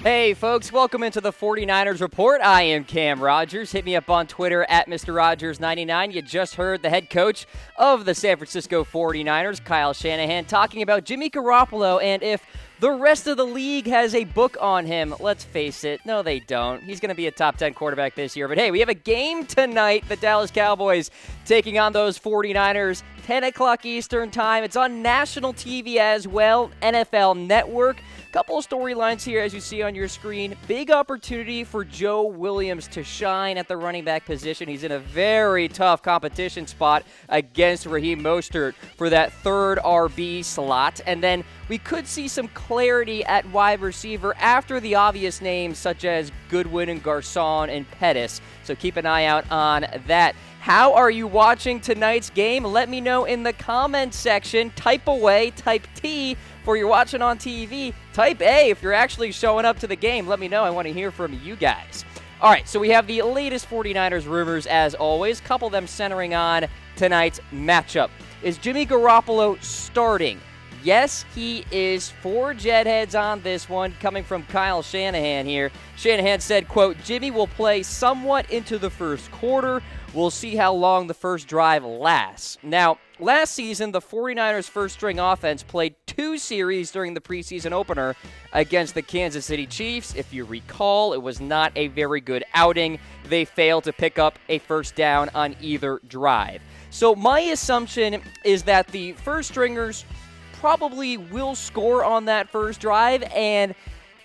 Hey, folks, welcome into the 49ers Report. I am Cam Rogers. Hit me up on Twitter at Mr. Rogers99. You just heard the head coach of the San Francisco 49ers, Kyle Shanahan, talking about Jimmy Garoppolo and if the rest of the league has a book on him. Let's face it, no, they don't. He's going to be a top 10 quarterback this year. But hey, we have a game tonight. The Dallas Cowboys taking on those 49ers, 10 o'clock Eastern time. It's on national TV as well, NFL Network. Couple of storylines here as you see on your screen. Big opportunity for Joe Williams to shine at the running back position. He's in a very tough competition spot against Raheem Mostert for that third RB slot. And then we could see some clarity at wide receiver after the obvious names such as Goodwin and Garcon and Pettis. So keep an eye out on that. How are you watching tonight's game? Let me know in the comments section. Type away, type T for you're watching on TV. Type A if you're actually showing up to the game. Let me know. I want to hear from you guys. All right, so we have the latest 49ers rumors as always. Couple of them centering on tonight's matchup. Is Jimmy Garoppolo starting? Yes, he is. 4 Jetheads on this one, coming from Kyle Shanahan here. Shanahan said, quote, Jimmy will play somewhat into the first quarter. We'll see how long the first drive lasts. Now, last season, the 49ers' first-string offense played 2 series during the preseason opener against the Kansas City Chiefs. If you recall, it was not a very good outing. They failed to pick up a first down on either drive. So my assumption is that the first-stringers probably will score on that first drive, and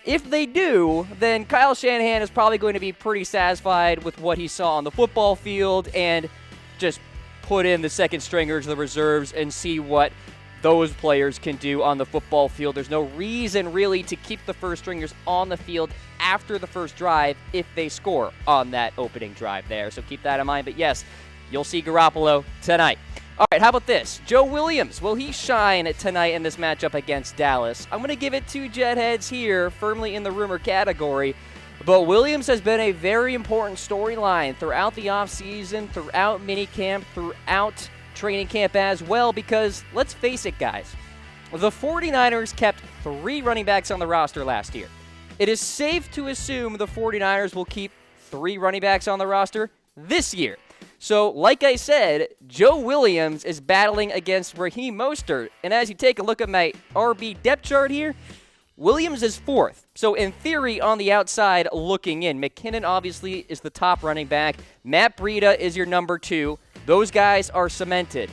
if they do, then Kyle Shanahan is probably going to be pretty satisfied with what he saw on the football field and just put in the second stringers, the reserves, and see what those players can do on the football field. There's no reason really to keep the first stringers on the field after the first drive if they score on that opening drive there. So keep that in mind. But yes, you'll see Garoppolo tonight. All right, how about this? Joe Williams, will he shine tonight in this matchup against Dallas? I'm going to give it 2 Jetheads here, firmly in the rumor category. But Williams has been a very important storyline throughout the offseason, throughout minicamp, throughout training camp as well, because let's face it, guys, the 49ers kept 3 running backs on the roster last year. It is safe to assume the 49ers will keep 3 running backs on the roster this year. So, like I said, Joe Williams is battling against Raheem Mostert. And as you take a look at my RB depth chart here, Williams is 4th. So, in theory, on the outside looking in, McKinnon obviously is the top running back. Matt Breida is your number 2. Those guys are cemented.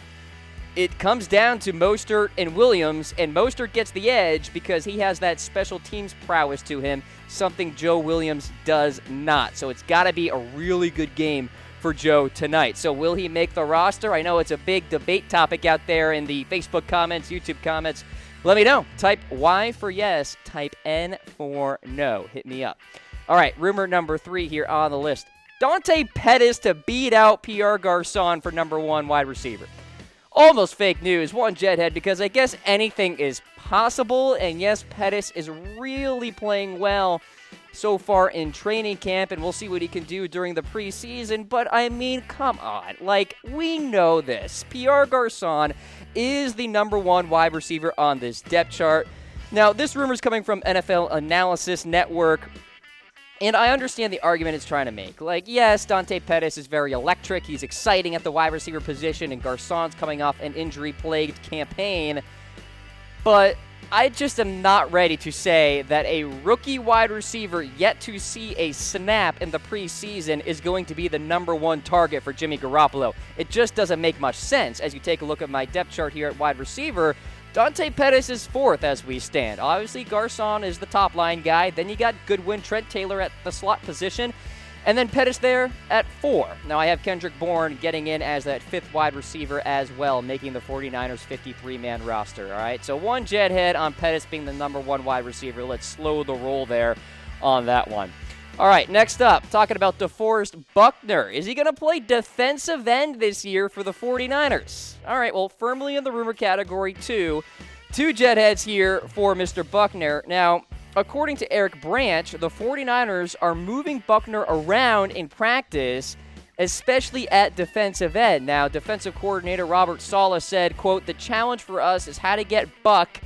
It comes down to Mostert and Williams, and Mostert gets the edge because he has that special teams prowess to him, something Joe Williams does not. So, it's got to be a really good game for Joe tonight. So will he make the roster? I know it's a big debate topic out there in the Facebook comments, YouTube comments. Let me know. Type Y for yes, type N for no. Hit me up. All right, rumor number 3 here on the list. Dante Pettis to beat out Pierre Garcon for number 1 wide receiver. Almost fake news, 1 Jethead, because I guess anything is possible. And yes, Pettis is really playing well so far in training camp, and we'll see what he can do during the preseason. But, I mean, come on. Like, we know this. Pierre Garcon is the number 1 wide receiver on this depth chart. Now, this rumor is coming from NFL Analysis Network, and I understand the argument it's trying to make. Like, yes, Dante Pettis is very electric. He's exciting at the wide receiver position, and Garcon's coming off an injury-plagued campaign. But I just am not ready to say that a rookie wide receiver yet to see a snap in the preseason is going to be the number 1 target for Jimmy Garoppolo. It just doesn't make much sense. As you take a look at my depth chart here at wide receiver, Dante Pettis is 4th as we stand. Obviously, Garcon is the top line guy. Then you got Goodwin, Trent Taylor at the slot position. And then Pettis there at 4. Now I have Kendrick Bourne getting in as that 5th wide receiver as well, making the 49ers 53-man roster. All right, so 1 Jethead on Pettis being the number 1 wide receiver. Let's slow the roll there on that one. All right, next up, talking about DeForest Buckner. Is he going to play defensive end this year for the 49ers? All right, well, firmly in the rumor category, too. 2 Jetheads here for Mr. Buckner. Now, according to Eric Branch, the 49ers are moving Buckner around in practice, especially at defensive end. Now, defensive coordinator Robert Saleh said, quote, "The challenge for us is how to get Buck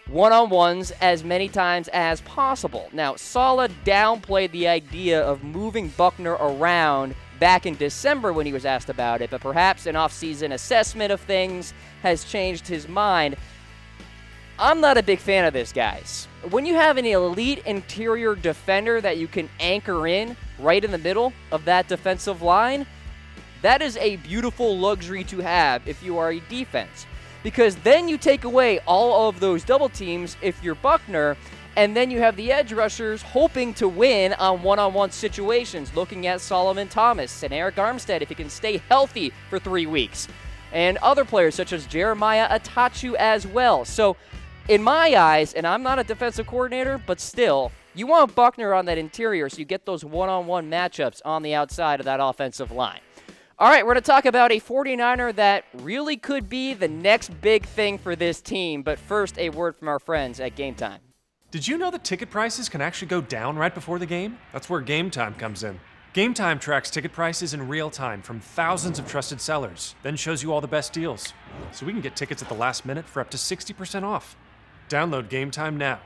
one-on-ones as many times as possible. Now, Saleh downplayed the idea of moving Buckner around back in December when he was asked about it, but perhaps an off-season assessment of things has changed his mind. I'm not a big fan of this, guys. When you have an elite interior defender that you can anchor in right in the middle of that defensive line, that is a beautiful luxury to have if you are a defense. Because then you take away all of those double teams if you're Buckner, and then you have the edge rushers hoping to win on one-on-one situations, looking at Solomon Thomas and Eric Armstead if he can stay healthy for 3 weeks, and other players such as Jeremiah Atachu as well. So in my eyes, and I'm not a defensive coordinator, but still, you want Buckner on that interior so you get those one-on-one matchups on the outside of that offensive line. All right, we're going to talk about a 49er that really could be the next big thing for this team, but first, a word from our friends at Game Time. Did you know that ticket prices can actually go down right before the game? That's where Game Time comes in. Game Time tracks ticket prices in real time from thousands of trusted sellers, then shows you all the best deals. So we can get tickets at the last minute for up to 60% off. Download Game Time now.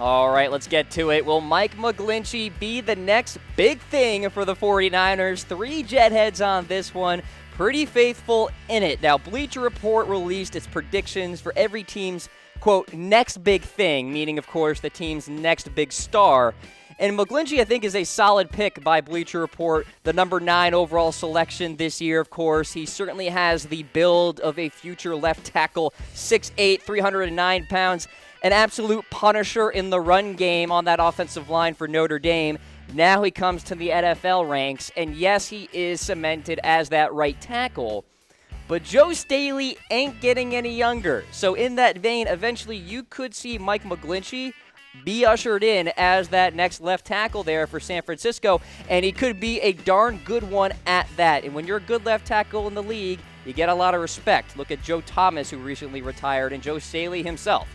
All right, let's get to it. Will Mike McGlinchey be the next big thing for the 49ers? 3 Jetheads on this one. Pretty faithful in it. Now, Bleacher Report released its predictions for every team's, quote, next big thing, meaning, of course, the team's next big star. And McGlinchey, I think, is a solid pick by Bleacher Report, the number 9 overall selection this year, of course. He certainly has the build of a future left tackle, 6'8", 309 pounds, an absolute punisher in the run game on that offensive line for Notre Dame. Now he comes to the NFL ranks, and yes, he is cemented as that right tackle. But Joe Staley ain't getting any younger. So in that vein, eventually you could see Mike McGlinchey be ushered in as that next left tackle there for San Francisco, and he could be a darn good one at that. And when you're a good left tackle in the league, you get a lot of respect. Look at Joe Thomas, who recently retired, and Joe Staley himself.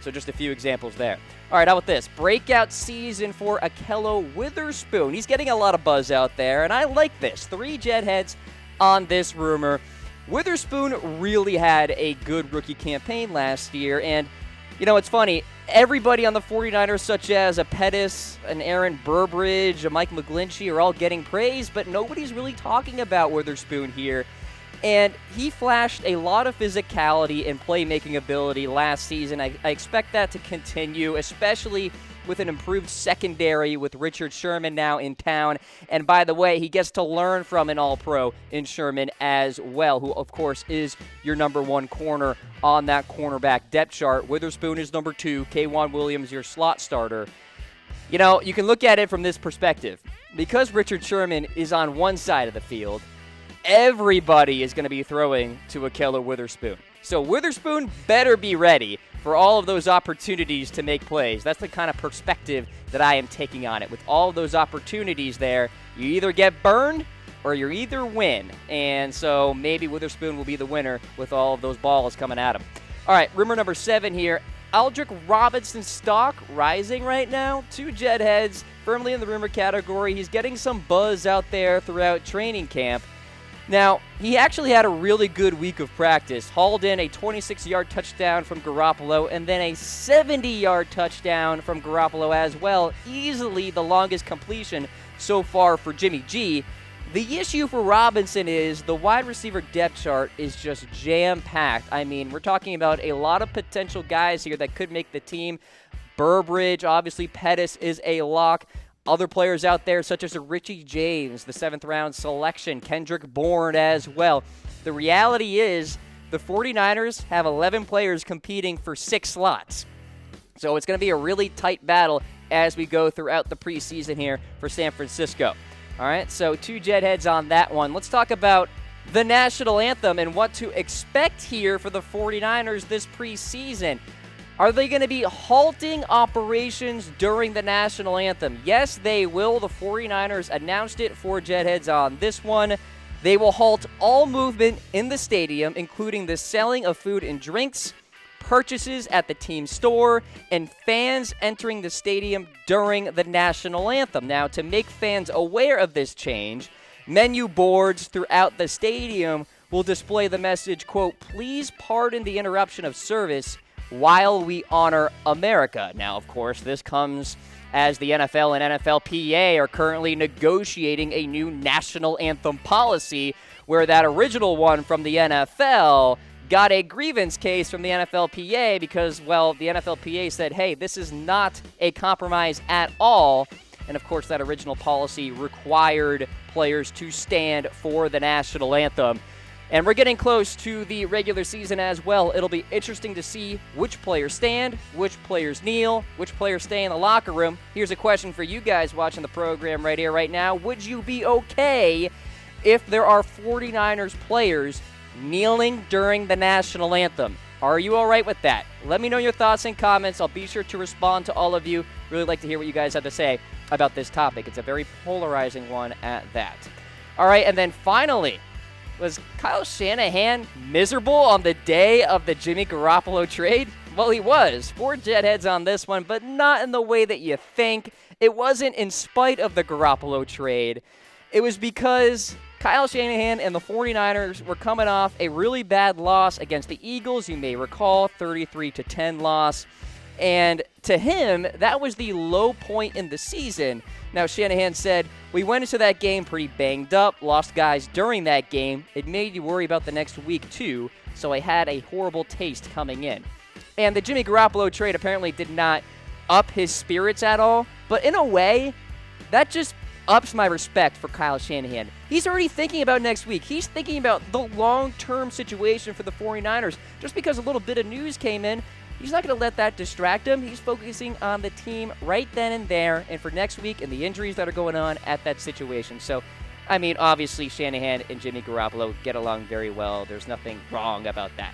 So just a few examples there. All right, how about this? Breakout season for Ahkello Witherspoon. He's getting a lot of buzz out there, and I like this. 3 Jetheads on this rumor. Witherspoon really had a good rookie campaign last year, and, you know, it's funny. Everybody on the 49ers, such as a Pettis, an Aaron Burbridge, a Mike McGlinchey, are all getting praise, but nobody's really talking about Witherspoon here. And he flashed a lot of physicality and playmaking ability last season. I expect that to continue, especially with an improved secondary with Richard Sherman now in town. And by the way, he gets to learn from an all-pro in Sherman as well, who, of course, is your number 1 corner on that cornerback depth chart. Witherspoon is number 2. K'Wan Williams, your slot starter. You know, you can look at it from this perspective. Because Richard Sherman is on one side of the field, everybody is going to be throwing to Ahkello Witherspoon. So Witherspoon better be ready for all of those opportunities to make plays. That's the kind of perspective that I am taking on it. With all of those opportunities there, you either get burned or you either win. And so maybe Witherspoon will be the winner with all of those balls coming at him. All right, rumor number 7 here. Aldrick Robinson stock rising right now. 2 Jetheads firmly in the rumor category. He's getting some buzz out there throughout training camp. Now, he actually had a really good week of practice, hauled in a 26-yard touchdown from Garoppolo and then a 70-yard touchdown from Garoppolo as well, easily the longest completion so far for Jimmy G. The issue for Robinson is the wide receiver depth chart is just jam-packed. I mean, we're talking about a lot of potential guys here that could make the team. Burbridge, obviously Pettis is a lock. Other players out there, such as Richie James, the 7th-round selection, Kendrick Bourne as well. The reality is the 49ers have 11 players competing for 6 slots. So it's going to be a really tight battle as we go throughout the preseason here for San Francisco. All right, so 2 Jetheads on that one. Let's talk about the national anthem and what to expect here for the 49ers this preseason. Are they going to be halting operations during the national anthem? Yes, they will. The 49ers announced it for Jetheads on this one. They will halt all movement in the stadium, including the selling of food and drinks, purchases at the team store, and fans entering the stadium during the national anthem. Now, to make fans aware of this change, menu boards throughout the stadium will display the message, quote, "Please pardon the interruption of service. while we honor America. Now, of course, this comes as the NFL and NFLPA are currently negotiating a new national anthem policy, where that original one from the NFL got a grievance case from the NFLPA because, well, the NFLPA said, hey, this is not a compromise at all. And, of course, that original policy required players to stand for the national anthem. And we're getting close to the regular season as well. It'll be interesting to see which players stand, which players kneel, which players stay in the locker room. Here's a question for you guys watching the program right here, right now. Would you be okay if there are 49ers players kneeling during the national anthem? Are you all right with that? Let me know your thoughts and comments. I'll be sure to respond to all of you. Really like to hear what you guys have to say about this topic. It's a very polarizing one at that. All right, and then finally, was Kyle Shanahan miserable on the day of the Jimmy Garoppolo trade? Well, he was. 4 Jetheads on this one, but not in the way that you think. It wasn't in spite of the Garoppolo trade. It was because Kyle Shanahan and the 49ers were coming off a really bad loss against the Eagles. You may recall, 33-10 loss. And to him, that was the low point in the season. Now, Shanahan said, we went into that game pretty banged up, lost guys during that game. It made you worry about the next week, too, so I had a horrible taste coming in. And the Jimmy Garoppolo trade apparently did not up his spirits at all, but in a way, that just ups my respect for Kyle Shanahan. He's already thinking about next week. He's thinking about the long-term situation for the 49ers. Just because a little bit of news came in, he's not going to let that distract him. He's focusing on the team right then and there and for next week and the injuries that are going on at that situation. So, I mean, obviously Shanahan and Jimmy Garoppolo get along very well. There's nothing wrong about that.